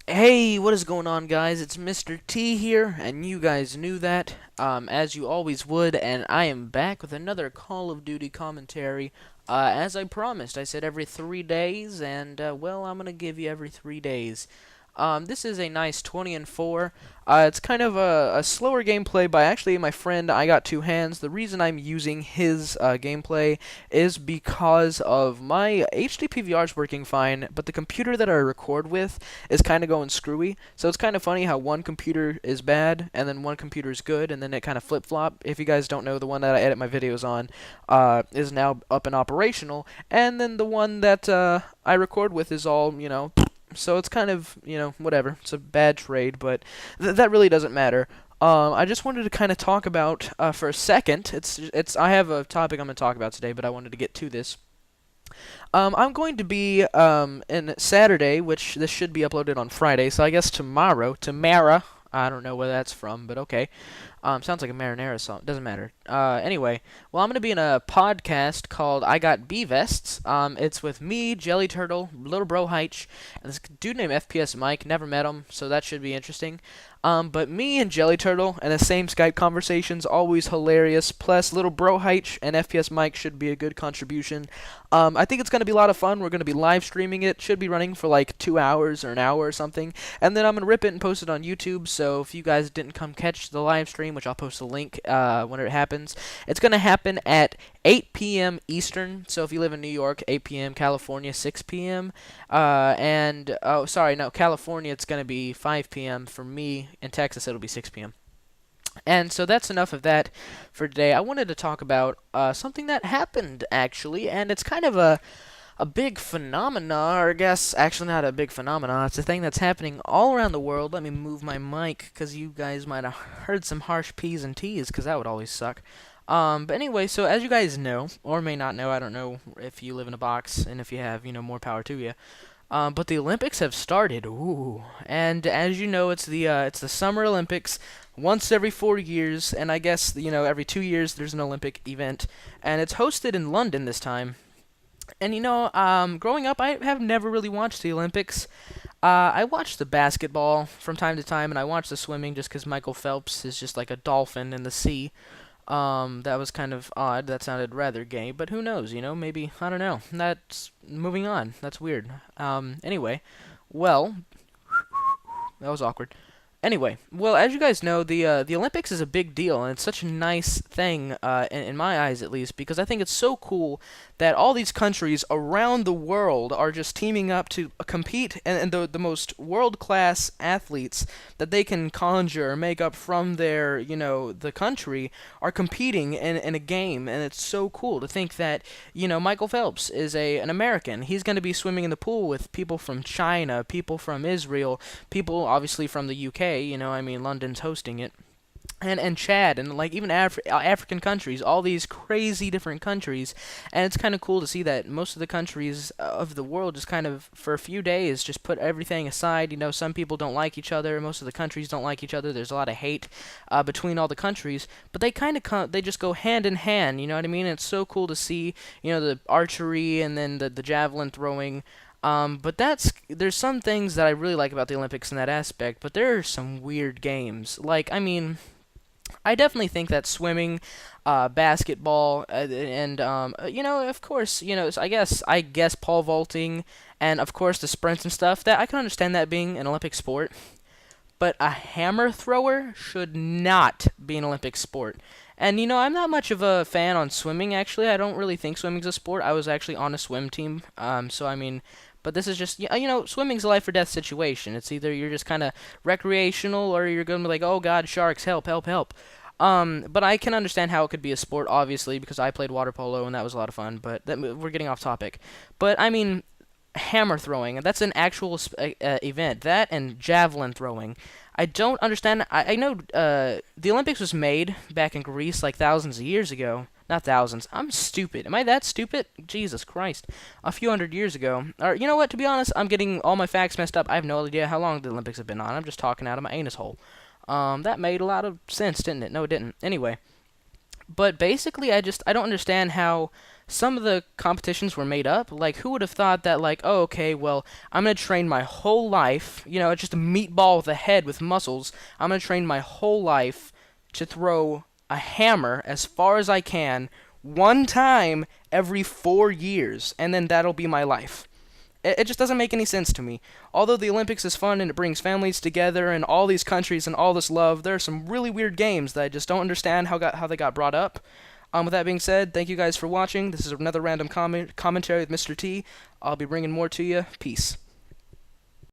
Hey, what is going on, guys? It's Mr. T here, and you guys knew that, as you always would, and I am back with another Call of Duty commentary. As I promised, I said every 3 days, and, well, I'm gonna give you every 3 days. This is a nice 20 and 4. It's kind of a slower gameplay by actually my friend I Got Two Hands. The reason I'm using his gameplay is because of my HD PVR is working fine, but the computer that I record with is kind of going screwy. So it's kind of funny how one computer is bad and then one computer is good, and then it kind of flip-flop. If you guys don't know, the one that I edit my videos on is now up and operational, and then the one that I record with is all, so it's kind of, whatever. It's a bad trade, but that really doesn't matter. I just wanted to kind of talk about for a second. I have a topic I'm going to talk about today, but I wanted to get to this. I'm going to be in Saturday, which this should be uploaded on Friday, so I guess tomorrow. I don't know where that's from, but okay. Sounds like a marinara song. Doesn't matter. Anyway, well, I'm gonna be in a podcast called I Got Bee Vests. It's with me, Jelly Turtle, Little Bro Heich, and this dude named FPS Mike. Never met him, so that should be interesting. But me and Jelly Turtle and the same Skype conversations, always hilarious. Plus, Little Bro Heich and FPS Mike should be a good contribution. I think it's going to be a lot of fun. We're going to be live streaming it. Should be running for like 2 hours or an hour or something. And then I'm going to rip it and post it on YouTube. So if you guys didn't come catch the live stream, which I'll post a link when it happens, it's going to happen at 8 p.m. Eastern. So if you live in New York, 8 p.m. California, 6 p.m. Oh, sorry, no, California, it's going to be 5 p.m. For me. In Texas, it'll be 6 p.m. And so that's enough of that for today. I wanted to talk about something that happened, actually, and it's kind of a big phenomena, or I guess actually not a big phenomena. It's a thing that's happening all around the world. Let me move my mic, because you guys might have heard some harsh P's and T's, because that would always suck. But anyway, so as you guys know, or may not know, I don't know if you live in a box, and if you have, more power to you. But the Olympics have started, ooh, and as you know, it's the Summer Olympics, once every 4 years, and I guess every 2 years there's an Olympic event, and it's hosted in London this time. And growing up, I have never really watched the Olympics. I watched the basketball from time to time, and I watched the swimming just because Michael Phelps is just like a dolphin in the sea. That was kind of odd. That sounded rather gay, but who knows? Maybe I don't know. That's moving on. That's weird. Anyway, well, that was awkward. Anyway, well, as you guys know, the Olympics is a big deal, and it's such a nice thing, in my eyes at least, because I think it's so cool that all these countries around the world are just teaming up to compete, and the most world-class athletes that they can conjure or make up from their, the country are competing in a game, and it's so cool to think that, Michael Phelps is an American. He's going to be swimming in the pool with people from China, people from Israel, people obviously from the UK. I mean, London's hosting it. And Chad, and like even African countries, all these crazy different countries, and it's kind of cool to see that most of the countries of the world just kind of for a few days just put everything aside. Some people don't like each other, most of the countries don't like each other. There's a lot of hate between all the countries, but they kind of they just go hand in hand. You know what I mean? It's so cool to see the archery and then the javelin throwing. But there's some things that I really like about the Olympics in that aspect, but there are some weird games. Like, I mean, I definitely think that swimming, basketball, and of course, I guess pole vaulting, and of course the sprints and stuff. That I can understand that being an Olympic sport, but a hammer thrower should not be an Olympic sport. And I'm not much of a fan on swimming. Actually, I don't really think swimming's a sport. I was actually on a swim team, so I mean. But this is just, swimming's a life or death situation. It's either you're just kind of recreational or you're going to be like, oh god, sharks, help, help, help. But I can understand how it could be a sport, obviously, because I played water polo and that was a lot of fun. But we're getting off topic. But I mean, hammer throwing, that's an actual event. That and javelin throwing. I don't understand. I know the Olympics was made back in Greece like thousands of years ago. Not thousands. I'm stupid. Am I that stupid? Jesus Christ. A few hundred years ago. Or, you know what? To be honest, I'm getting all my facts messed up. I have no idea how long the Olympics have been on. I'm just talking out of my anus hole. That made a lot of sense, didn't it? No, it didn't. Anyway. But basically, I don't understand how some of the competitions were made up. Like, who would have thought that, like, oh, okay, well, I'm going to train my whole life, just a meatball with a head with muscles. I'm going to train my whole life to throw a hammer as far as I can one time every 4 years, and then that'll be my life. It just doesn't make any sense to me. Although the Olympics is fun and it brings families together and all these countries and all this love, there are some really weird games that I just don't understand how they got brought up. With that being said, thank you guys for watching. This is another random commentary with Mr. T. I'll be bringing more to you. Peace.